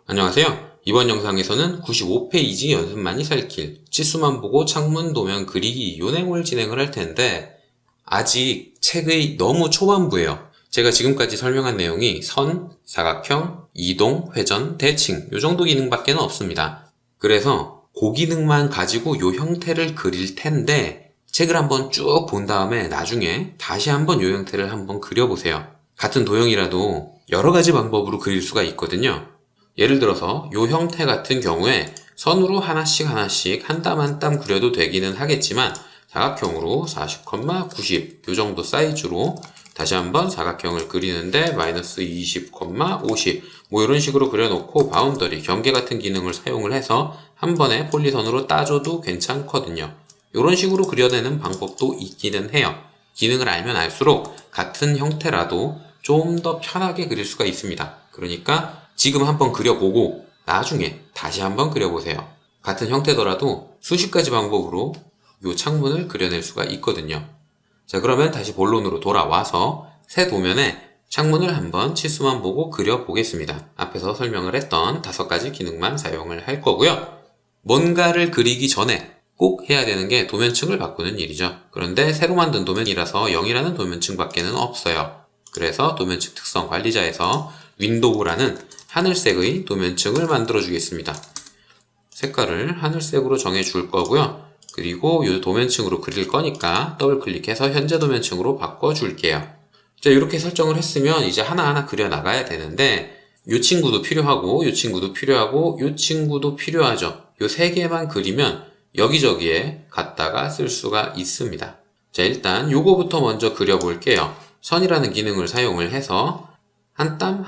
안녕하세요. 이번 영상에서는 95페이지 연습만이 살길, 치수만 보고 창문 도면 그리기 요 내용을 진행을 할 텐데 아직 책의 너무 초반부예요. 제가 지금까지 설명한 내용이 선, 사각형, 이동, 회전, 대칭 요 정도 기능밖에 없습니다. 그래서 그 기능만 가지고 요 형태를 그릴 텐데 책을 한번 쭉 본 다음에 나중에 다시 한번 요 형태를 한번 그려보세요. 같은 도형이라도 여러 가지 방법으로 그릴 수가 있거든요. 예를 들어서 요 형태 같은 경우에 선으로 하나씩 한 땀 한 땀 그려도 되기는 하겠지만 사각형으로 40, 90 요 정도 사이즈로 다시 한번 사각형을 그리는데 마이너스 20, 50 뭐 이런 식으로 그려놓고 바운더리, 경계 같은 기능을 사용을 해서 한 번에 폴리선으로 따줘도 괜찮거든요. 이런 식으로 그려내는 방법도 있기는 해요. 기능을 알면 알수록 같은 형태라도 좀 더 편하게 그릴 수가 있습니다. 그러니까 지금 한번 그려보고 나중에 다시 한번 그려보세요. 같은 형태더라도 수십 가지 방법으로 이 창문을 그려낼 수가 있거든요. 자, 그러면 다시 본론으로 돌아와서 새 도면에 창문을 한번 치수만 보고 그려보겠습니다. 앞에서 설명을 했던 5가지 기능만 사용을 할 거고요. 뭔가를 그리기 전에 꼭 해야 되는 게 도면층을 바꾸는 일이죠. 그런데 새로 만든 도면이라서 0이라는 도면층 밖에는 없어요. 그래서 도면층 특성 관리자에서 윈도우라는 하늘색의 도면층을 만들어 주겠습니다. 색깔을 하늘색으로 정해 줄 거고요. 그리고 이 도면층으로 그릴 거니까 더블 클릭해서 현재 도면층으로 바꿔 줄게요. 자, 이렇게 설정을 했으면 이제 하나하나 그려 나가야 되는데 이 친구도 필요하고 이 친구도 필요하고 이 친구도 필요하죠. 이 세 개만 그리면 여기저기에 갖다가 쓸 수가 있습니다. 자, 일단 요거부터 먼저 그려 볼게요. 선이라는 기능을 사용을 해서 한 땀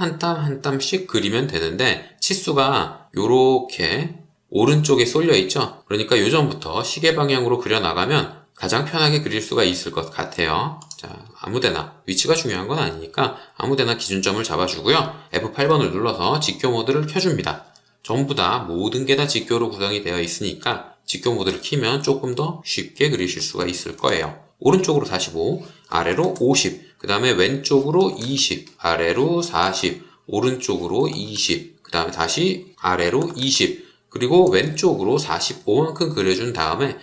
땀씩 그리면 되는데 치수가 요렇게 오른쪽에 쏠려 있죠. 그러니까 요전부터 시계 방향으로 그려 나가면 가장 편하게 그릴 수가 있을 것 같아요. 자, 아무데나 위치가 중요한 건 아니니까 아무데나 기준점을 잡아주고요. F8번을 눌러서 직교 모드를 켜줍니다. 전부 다 모든 게 다 직교로 구성이 되어 있으니까 직교 모드를 키면 조금 더 쉽게 그리실 수가 있을 거예요. 오른쪽으로 45, 아래로 50, 그 다음에 왼쪽으로 20, 아래로 40, 오른쪽으로 20, 그 다음에 다시 아래로 20, 그리고 왼쪽으로 45만큼 그려준 다음에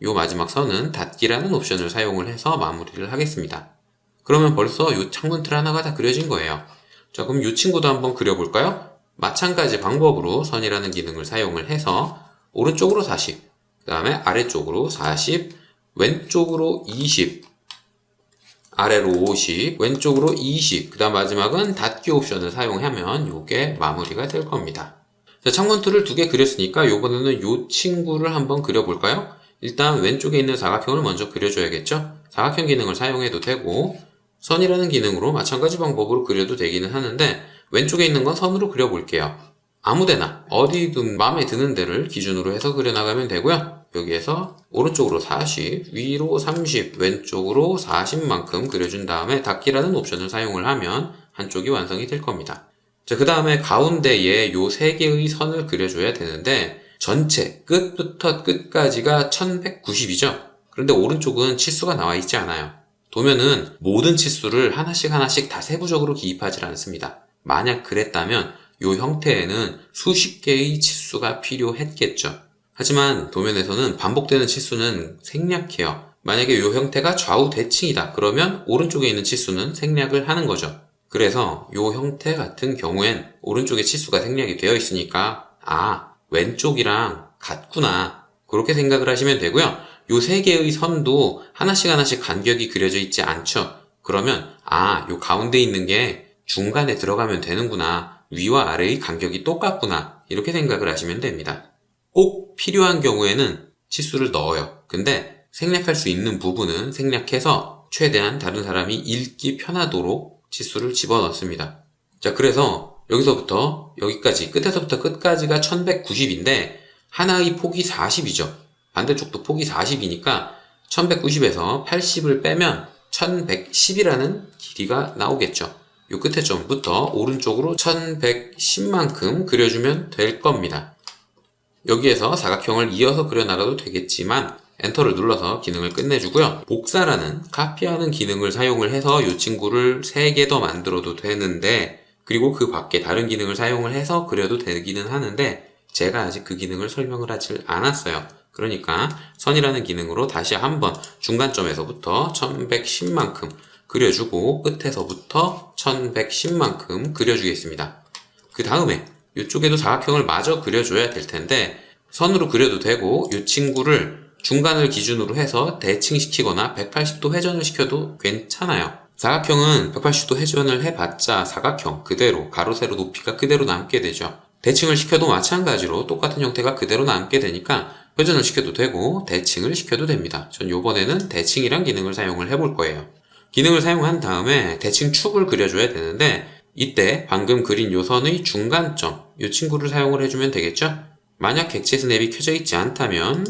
요 마지막 선은 닫기라는 옵션을 사용을 해서 마무리를 하겠습니다. 그러면 벌써 요 창문 틀 하나가 다 그려진 거예요. 자, 그럼 요 친구도 한번 그려볼까요? 마찬가지 방법으로 선이라는 기능을 사용을 해서 오른쪽으로 40, 그 다음에 아래쪽으로 40, 왼쪽으로 20, 아래로 50, 왼쪽으로 20, 그 다음 마지막은 닫기 옵션을 사용하면 요게 마무리가 될 겁니다. 자, 창문 툴을 2개 그렸으니까 요번에는 요 친구를 한번 그려볼까요? 일단 왼쪽에 있는 사각형을 먼저 그려줘야겠죠? 사각형 기능을 사용해도 되고 선이라는 기능으로 마찬가지 방법으로 그려도 되기는 하는데 왼쪽에 있는 건 선으로 그려볼게요. 아무데나 어디든 마음에 드는 데를 기준으로 해서 그려나가면 되고요. 여기에서 오른쪽으로 40, 위로 30, 왼쪽으로 40만큼 그려준 다음에 닫기라는 옵션을 사용을 하면 한쪽이 완성이 될 겁니다. 자, 그 다음에 가운데에 요 3개의 선을 그려줘야 되는데 전체 끝부터 끝까지가 1190이죠. 그런데 오른쪽은 치수가 나와 있지 않아요. 도면은 모든 치수를 하나씩 다 세부적으로 기입하지 않습니다. 만약 그랬다면 요 형태에는 수십 개의 치수가 필요했겠죠. 하지만 도면에서는 반복되는 치수는 생략해요. 만약에 요 형태가 좌우 대칭이다. 그러면 오른쪽에 있는 치수는 생략을 하는 거죠. 그래서 요 형태 같은 경우엔 오른쪽에 치수가 생략이 되어 있으니까 왼쪽이랑 같구나. 그렇게 생각을 하시면 되고요. 요 3개의 선도 하나씩 간격이 그려져 있지 않죠. 그러면 요 가운데 있는 게 중간에 들어가면 되는구나. 위와 아래의 간격이 똑같구나. 이렇게 생각을 하시면 됩니다. 꼭 필요한 경우에는 치수를 넣어요. 근데 생략할 수 있는 부분은 생략해서 최대한 다른 사람이 읽기 편하도록 치수를 집어넣습니다. 자, 그래서 여기서부터 여기까지 끝에서부터 끝까지가 1190인데 하나의 폭이 40이죠. 반대쪽도 폭이 40이니까 1190에서 80을 빼면 1110이라는 길이가 나오겠죠. 요 끝에 점부터 오른쪽으로 1110만큼 그려주면 될 겁니다. 여기에서 사각형을 이어서 그려나가도 되겠지만 엔터를 눌러서 기능을 끝내주고요. 복사라는 카피하는 기능을 사용을 해서 이 친구를 3개 더 만들어도 되는데 그리고 그 밖에 다른 기능을 사용을 해서 그려도 되기는 하는데 제가 아직 그 기능을 설명을 하질 않았어요. 그러니까 선이라는 기능으로 다시 한번 중간점에서부터 1110만큼 그려주고 끝에서부터 1110만큼 그려주겠습니다. 그 다음에 이쪽에도 사각형을 마저 그려줘야 될 텐데 선으로 그려도 되고 이 친구를 중간을 기준으로 해서 대칭시키거나 180도 회전을 시켜도 괜찮아요. 사각형은 180도 회전을 해봤자 사각형 그대로 가로 세로 높이가 그대로 남게 되죠. 대칭을 시켜도 마찬가지로 똑같은 형태가 그대로 남게 되니까 회전을 시켜도 되고 대칭을 시켜도 됩니다. 전 요번에는 대칭이란 기능을 사용을 해볼 거예요. 기능을 사용한 다음에 대칭 축을 그려줘야 되는데 이때 방금 그린 요 선의 중간점 이 친구를 사용을 해주면 되겠죠? 만약 객체 스냅이 켜져 있지 않다면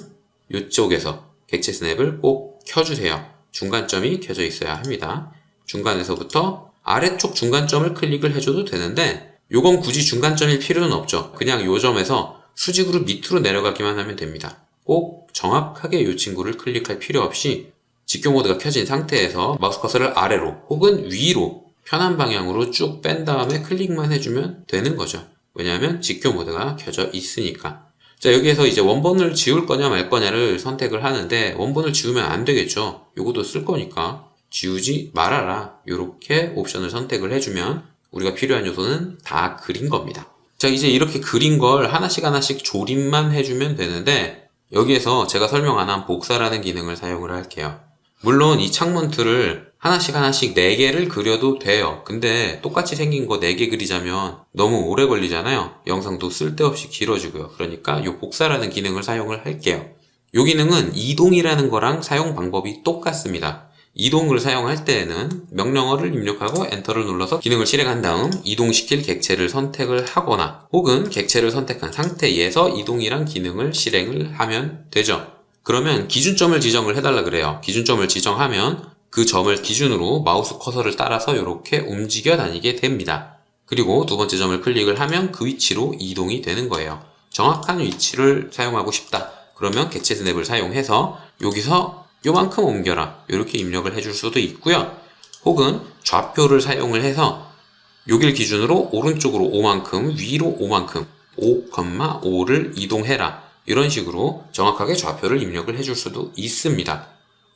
이쪽에서 객체 스냅을 꼭 켜주세요. 중간점이 켜져 있어야 합니다. 중간에서부터 아래쪽 중간점을 클릭을 해줘도 되는데 요건 굳이 중간점일 필요는 없죠. 그냥 요 점에서 수직으로 밑으로 내려가기만 하면 됩니다. 꼭 정확하게 이 친구를 클릭할 필요 없이 직교 모드가 켜진 상태에서 마우스 커서를 아래로 혹은 위로 편한 방향으로 쭉 뺀 다음에 클릭만 해주면 되는 거죠. 왜냐하면 직교 모드가 켜져 있으니까. 자, 여기에서 이제 원본을 지울 거냐 말 거냐를 선택을 하는데 원본을 지우면 안 되겠죠. 요것도 쓸 거니까 지우지 말아라. 요렇게 옵션을 선택을 해주면 우리가 필요한 요소는 다 그린 겁니다. 자, 이제 이렇게 그린 걸 하나씩 조립만 해주면 되는데 여기에서 제가 설명 안 한 복사라는 기능을 사용을 할게요. 물론 이 창문 틀을 하나씩 4개를 그려도 돼요. 근데 똑같이 생긴 거 4개 그리자면 너무 오래 걸리잖아요. 영상도 쓸데없이 길어지고요. 그러니까 이 복사라는 기능을 사용을 할게요. 이 기능은 이동이라는 거랑 사용 방법이 똑같습니다. 이동을 사용할 때에는 명령어를 입력하고 엔터를 눌러서 기능을 실행한 다음 이동시킬 객체를 선택을 하거나 혹은 객체를 선택한 상태에서 이동이란 기능을 실행을 하면 되죠. 그러면 기준점을 지정을 해달라 그래요. 기준점을 지정하면 그 점을 기준으로 마우스 커서를 따라서 이렇게 움직여 다니게 됩니다. 그리고 두 번째 점을 클릭을 하면 그 위치로 이동이 되는 거예요. 정확한 위치를 사용하고 싶다. 그러면 객체 스냅을 사용해서 여기서 요만큼 옮겨라. 이렇게 입력을 해줄 수도 있고요. 혹은 좌표를 사용을 해서 여길 기준으로 오른쪽으로 5만큼, 위로 5만큼, 5,5를 이동해라. 이런 식으로 정확하게 좌표를 입력을 해줄 수도 있습니다.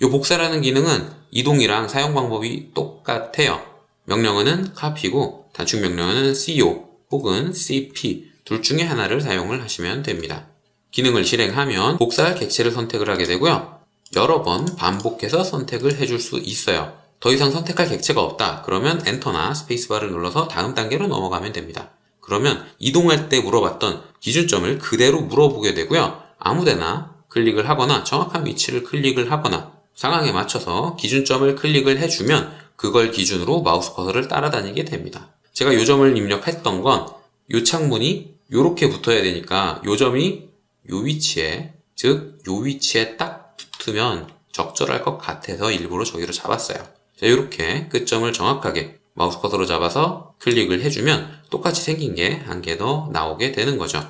이 복사라는 기능은 이동이랑 사용 방법이 똑같아요. 명령어는 copy고 단축 명령어는 co 혹은 cp 둘 중에 하나를 사용을 하시면 됩니다. 기능을 실행하면 복사할 객체를 선택을 하게 되고요. 여러 번 반복해서 선택을 해줄 수 있어요. 더 이상 선택할 객체가 없다. 그러면 엔터나 스페이스바를 눌러서 다음 단계로 넘어가면 됩니다. 그러면 이동할 때 물어봤던 기준점을 그대로 물어보게 되고요. 아무데나 클릭을 하거나 정확한 위치를 클릭을 하거나 상황에 맞춰서 기준점을 클릭을 해주면 그걸 기준으로 마우스 커서를 따라다니게 됩니다. 제가 요 점을 입력했던 건 요 창문이 요렇게 붙어야 되니까 요 점이 요 위치에, 즉 요 위치에 딱 붙으면 적절할 것 같아서 일부러 저기로 잡았어요. 자, 요렇게 끝점을 정확하게 마우스 커서로 잡아서 클릭을 해주면 똑같이 생긴 게 한 개 더 나오게 되는 거죠.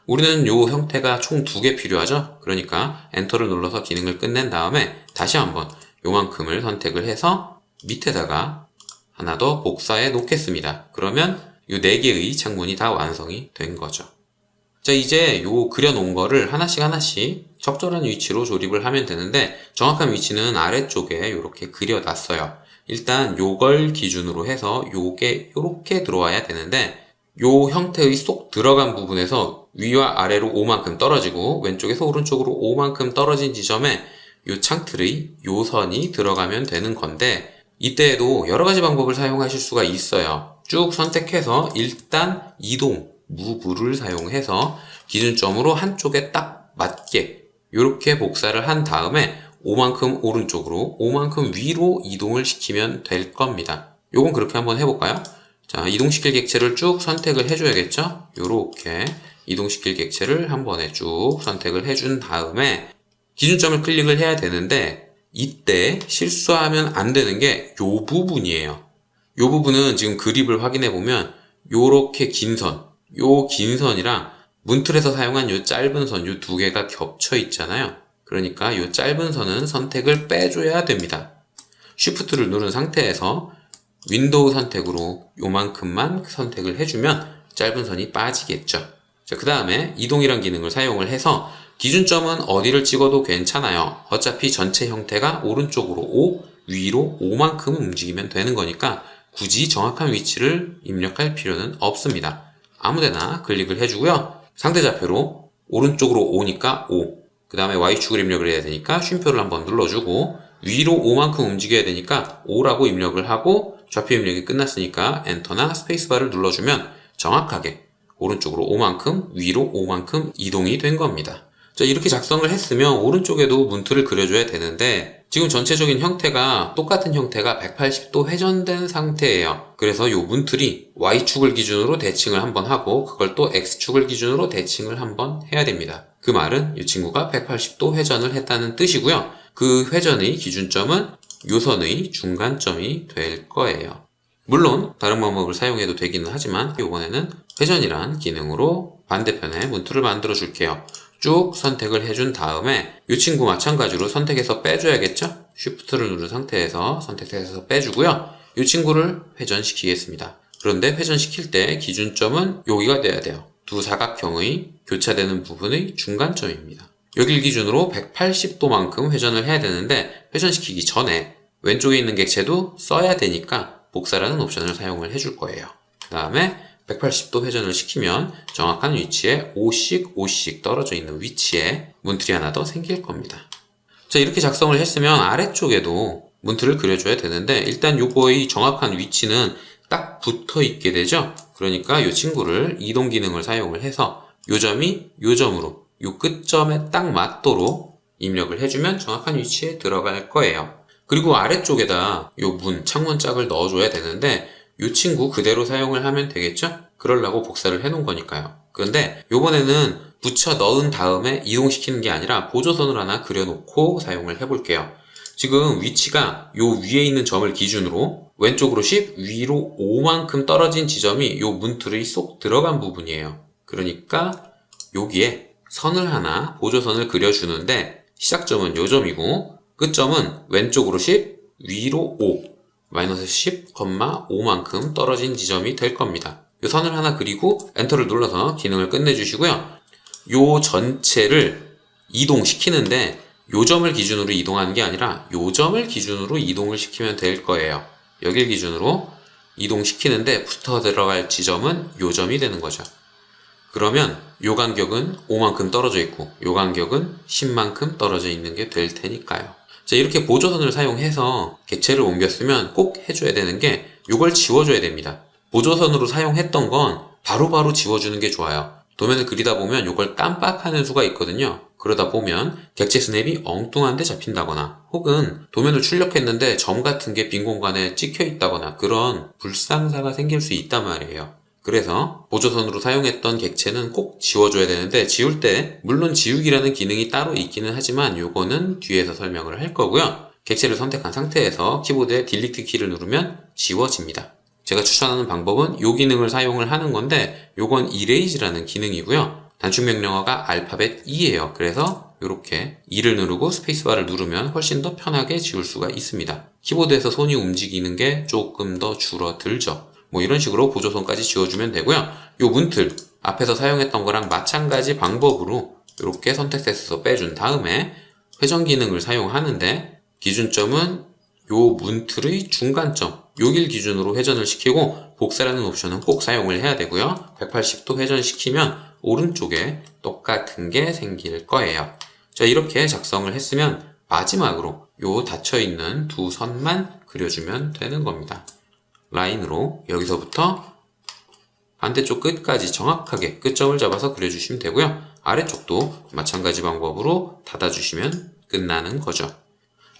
우리는 요 형태가 총 2개 필요하죠. 그러니까 엔터를 눌러서 기능을 끝낸 다음에 다시 한번 요만큼을 선택을 해서 밑에다가 하나 더 복사해 놓겠습니다. 그러면 요 4개의 창문이 다 완성이 된 거죠. 자, 이제 요 그려놓은 거를 하나씩 적절한 위치로 조립을 하면 되는데 정확한 위치는 아래쪽에 이렇게 그려놨어요. 일단 요걸 기준으로 해서 요게 요렇게 들어와야 되는데 요 형태의 쏙 들어간 부분에서 위와 아래로 5만큼 떨어지고 왼쪽에서 오른쪽으로 5만큼 떨어진 지점에 요 창틀의 요 선이 들어가면 되는 건데 이때에도 여러 가지 방법을 사용하실 수가 있어요. 쭉 선택해서 일단 이동, 무브를 사용해서 기준점으로 한쪽에 딱 맞게 이렇게 복사를 한 다음에 5만큼 오른쪽으로 5만큼 위로 이동을 시키면 될 겁니다. 요건 그렇게 한번 해볼까요? 자, 이동시킬 객체를 쭉 선택을 해줘야겠죠? 요렇게 이동시킬 객체를 한 번에 쭉 선택을 해준 다음에 기준점을 클릭을 해야 되는데 이때 실수하면 안 되는 게 요 부분이에요. 요 부분은 지금 그립을 확인해 보면 요렇게 긴 선, 요 긴 선이랑 문틀에서 사용한 요 짧은 선, 요 2개가 겹쳐 있잖아요. 그러니까 요 짧은 선은 선택을 빼줘야 됩니다. Shift를 누른 상태에서 윈도우 선택으로 요만큼만 선택을 해주면 짧은 선이 빠지겠죠. 자, 그 다음에 이동이란 기능을 사용을 해서 기준점은 어디를 찍어도 괜찮아요. 어차피 전체 형태가 오른쪽으로 5, 위로 5만큼 움직이면 되는 거니까 굳이 정확한 위치를 입력할 필요는 없습니다. 아무데나 클릭을 해주고요. 상대좌표로 오른쪽으로 5니까 5, 그 다음에 Y축을 입력을 해야 되니까 쉼표를 한번 눌러주고 위로 5만큼 움직여야 되니까 5라고 입력을 하고 좌표 입력이 끝났으니까 엔터나 스페이스바를 눌러주면 정확하게 오른쪽으로 5만큼, 위로 5만큼 이동이 된 겁니다. 자, 이렇게 작성을 했으면 오른쪽에도 문틀을 그려줘야 되는데 지금 전체적인 형태가 똑같은 형태가 180도 회전된 상태예요. 그래서 이 문틀이 Y축을 기준으로 대칭을 한번 하고 그걸 또 X축을 기준으로 대칭을 한번 해야 됩니다. 그 말은 이 친구가 180도 회전을 했다는 뜻이고요. 그 회전의 기준점은 요 선의 중간점이 될 거예요. 물론 다른 방법을 사용해도 되기는 하지만 이번에는 회전이란 기능으로 반대편에 문틀을 만들어 줄게요. 쭉 선택을 해준 다음에 이 친구 마찬가지로 선택해서 빼줘야겠죠? Shift를 누른 상태에서 선택해서 빼주고요. 이 친구를 회전시키겠습니다. 그런데 회전시킬 때 기준점은 여기가 돼야 돼요. 두 사각형의 교차되는 부분의 중간점입니다. 여길 기준으로 180도만큼 회전을 해야 되는데 회전시키기 전에 왼쪽에 있는 객체도 써야 되니까 복사라는 옵션을 사용을 해줄 거예요. 그 다음에 180도 회전을 시키면 정확한 위치에 5씩 떨어져 있는 위치에 문틀이 하나 더 생길 겁니다. 자, 이렇게 작성을 했으면 아래쪽에도 문틀을 그려줘야 되는데 일단 요거의 정확한 위치는 딱 붙어 있게 되죠. 그러니까 이 친구를 이동 기능을 사용을 해서 요 점이 요 점으로 요 끝점에 딱 맞도록 입력을 해주면 정확한 위치에 들어갈 거예요. 그리고 아래쪽에다 요 창문 짝을 넣어줘야 되는데 이 친구 그대로 사용을 하면 되겠죠? 그러려고 복사를 해놓은 거니까요. 그런데 요번에는 붙여 넣은 다음에 이동시키는 게 아니라 보조선을 하나 그려놓고 사용을 해볼게요. 지금 위치가 요 위에 있는 점을 기준으로 왼쪽으로 10, 위로 5만큼 떨어진 지점이 요 문틀이 쏙 들어간 부분이에요. 그러니까 여기에 선을 하나 보조선을 그려주는데 시작점은 요 점이고 끝점은 왼쪽으로 10, 위로 5, 마이너스 10,5만큼 떨어진 지점이 될 겁니다. 이 선을 하나 그리고 엔터를 눌러서 기능을 끝내주시고요. 요 전체를 이동시키는데 요 점을 기준으로 이동하는 게 아니라 요 점을 기준으로 이동을 시키면 될 거예요. 여길 기준으로 이동시키는데 붙어 들어갈 지점은 요 점이 되는 거죠. 그러면 요 간격은 5만큼 떨어져 있고 요 간격은 10만큼 떨어져 있는 게 될 테니까요. 자, 이렇게 보조선을 사용해서 객체를 옮겼으면 꼭 해줘야 되는 게 요걸 지워줘야 됩니다. 보조선으로 사용했던 건 바로바로 지워주는 게 좋아요. 도면을 그리다 보면 요걸 깜빡하는 수가 있거든요. 그러다 보면 객체 스냅이 엉뚱한데 잡힌다거나 혹은 도면을 출력했는데 점 같은 게 빈 공간에 찍혀 있다거나 그런 불상사가 생길 수 있단 말이에요. 그래서 보조선으로 사용했던 객체는 꼭 지워줘야 되는데 지울 때 물론 지우기라는 기능이 따로 있기는 하지만 요거는 뒤에서 설명을 할 거고요. 객체를 선택한 상태에서 키보드에 딜리트 키를 누르면 지워집니다. 제가 추천하는 방법은 요 기능을 사용을 하는 건데 요건 Erase라는 기능이고요. 단축 명령어가 알파벳 E예요. 그래서 이렇게 E를 누르고 스페이스바를 누르면 훨씬 더 편하게 지울 수가 있습니다. 키보드에서 손이 움직이는 게 조금 더 줄어들죠. 뭐 이런 식으로 보조선까지 지워주면 되고요. 요 문틀 앞에서 사용했던 거랑 마찬가지 방법으로 이렇게 선택해서 빼준 다음에 회전 기능을 사용하는데 기준점은 요 문틀의 중간점 요길 기준으로 회전을 시키고 복사라는 옵션은 꼭 사용을 해야 되고요. 180도 회전시키면 오른쪽에 똑같은 게 생길 거예요. 자, 이렇게 작성을 했으면 마지막으로 요 닫혀있는 두 선만 그려주면 되는 겁니다. 라인으로 여기서부터 반대쪽 끝까지 정확하게 끝점을 잡아서 그려주시면 되고요. 아래쪽도 마찬가지 방법으로 닫아주시면 끝나는 거죠.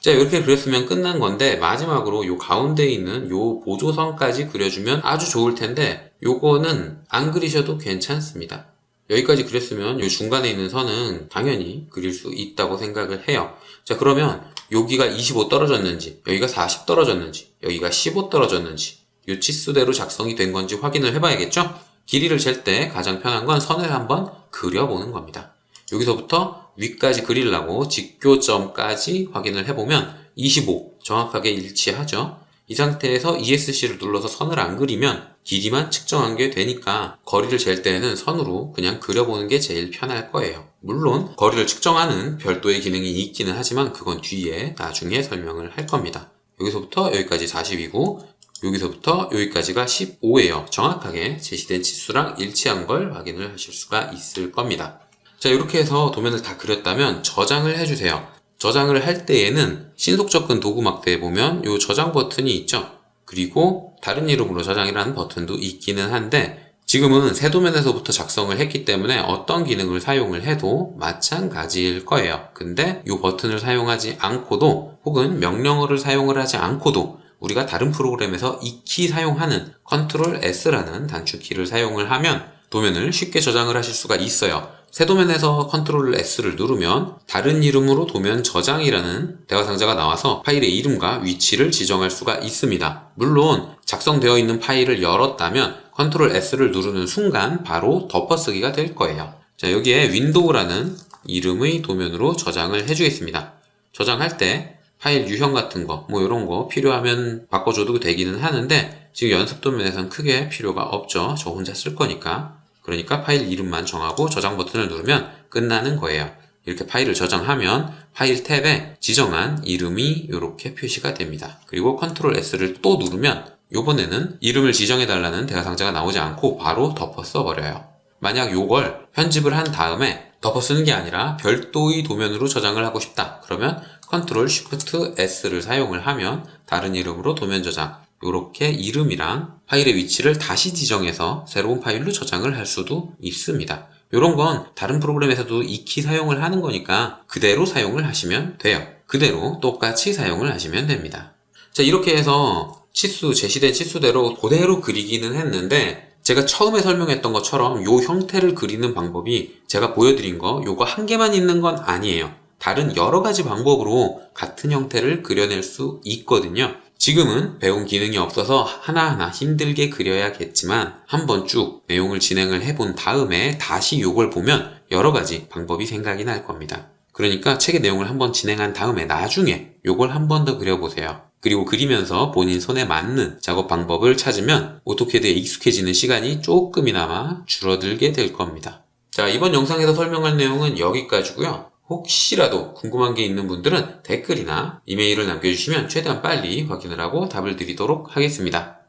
자, 이렇게 그렸으면 끝난 건데 마지막으로 요 가운데 있는 요 보조선까지 그려주면 아주 좋을 텐데 요거는 안 그리셔도 괜찮습니다. 여기까지 그렸으면 요 중간에 있는 선은 당연히 그릴 수 있다고 생각을 해요. 자, 그러면 여기가 25 떨어졌는지 여기가 40 떨어졌는지 여기가 15 떨어졌는지 이 치수대로 작성이 된 건지 확인을 해봐야겠죠? 길이를 잴 때 가장 편한 건 선을 한번 그려보는 겁니다. 여기서부터 위까지 그리려고 직교점까지 확인을 해보면 25 정확하게 일치하죠? 이 상태에서 ESC를 눌러서 선을 안 그리면 길이만 측정한 게 되니까 거리를 잴 때에는 선으로 그냥 그려보는 게 제일 편할 거예요. 물론 거리를 측정하는 별도의 기능이 있기는 하지만 그건 뒤에 나중에 설명을 할 겁니다. 여기서부터 여기까지 40이고 여기서부터 여기까지가 15예요. 정확하게 제시된 치수랑 일치한 걸 확인을 하실 수가 있을 겁니다. 자, 이렇게 해서 도면을 다 그렸다면 저장을 해주세요. 저장을 할 때에는 신속 접근 도구 막대에 보면 이 저장 버튼이 있죠. 그리고 다른 이름으로 저장이라는 버튼도 있기는 한데 지금은 새 도면에서부터 작성을 했기 때문에 어떤 기능을 사용을 해도 마찬가지일 거예요. 근데 이 버튼을 사용하지 않고도 혹은 명령어를 사용을 하지 않고도 우리가 다른 프로그램에서 익히 사용하는 Ctrl S라는 단축키를 사용을 하면 도면을 쉽게 저장을 하실 수가 있어요. 새 도면에서 Ctrl S를 누르면 다른 이름으로 도면 저장이라는 대화 상자가 나와서 파일의 이름과 위치를 지정할 수가 있습니다. 물론 작성되어 있는 파일을 열었다면 Ctrl S를 누르는 순간 바로 덮어쓰기가 될 거예요. 자, 여기에 윈도우라는 이름의 도면으로 저장을 해주겠습니다. 저장할 때 파일 유형 같은 거, 이런 거 필요하면 바꿔줘도 되기는 하는데 지금 연습 도면에선 크게 필요가 없죠. 저 혼자 쓸 거니까. 그러니까 파일 이름만 정하고 저장 버튼을 누르면 끝나는 거예요. 이렇게 파일을 저장하면 파일 탭에 지정한 이름이 이렇게 표시가 됩니다. 그리고 Ctrl S를 또 누르면 이번에는 이름을 지정해달라는 대화 상자가 나오지 않고 바로 덮어 써버려요. 만약 이걸 편집을 한 다음에 덮어 쓰는 게 아니라 별도의 도면으로 저장을 하고 싶다. 그러면 Ctrl Shift S를 사용을 하면 다른 이름으로 도면 저장, 이렇게 이름이랑 파일의 위치를 다시 지정해서 새로운 파일로 저장을 할 수도 있습니다. 이런 건 다른 프로그램에서도 익히 사용을 하는 거니까 그대로 사용을 하시면 돼요. 그대로 똑같이 사용을 하시면 됩니다. 자, 이렇게 해서 제시된 치수대로 그대로 그리기는 했는데 제가 처음에 설명했던 것처럼 이 형태를 그리는 방법이 제가 보여드린 거 요거 한 개만 있는 건 아니에요. 다른 여러 가지 방법으로 같은 형태를 그려낼 수 있거든요. 지금은 배운 기능이 없어서 하나하나 힘들게 그려야겠지만 한번 쭉 내용을 진행을 해본 다음에 다시 요걸 보면 여러 가지 방법이 생각이 날 겁니다. 그러니까 책의 내용을 한번 진행한 다음에 나중에 요걸 한 번 더 그려보세요. 그리고 그리면서 본인 손에 맞는 작업 방법을 찾으면 오토캐드에 익숙해지는 시간이 조금이나마 줄어들게 될 겁니다. 자, 이번 영상에서 설명할 내용은 여기까지고요. 혹시라도 궁금한 게 있는 분들은 댓글이나 이메일을 남겨주시면 최대한 빨리 확인을 하고 답을 드리도록 하겠습니다.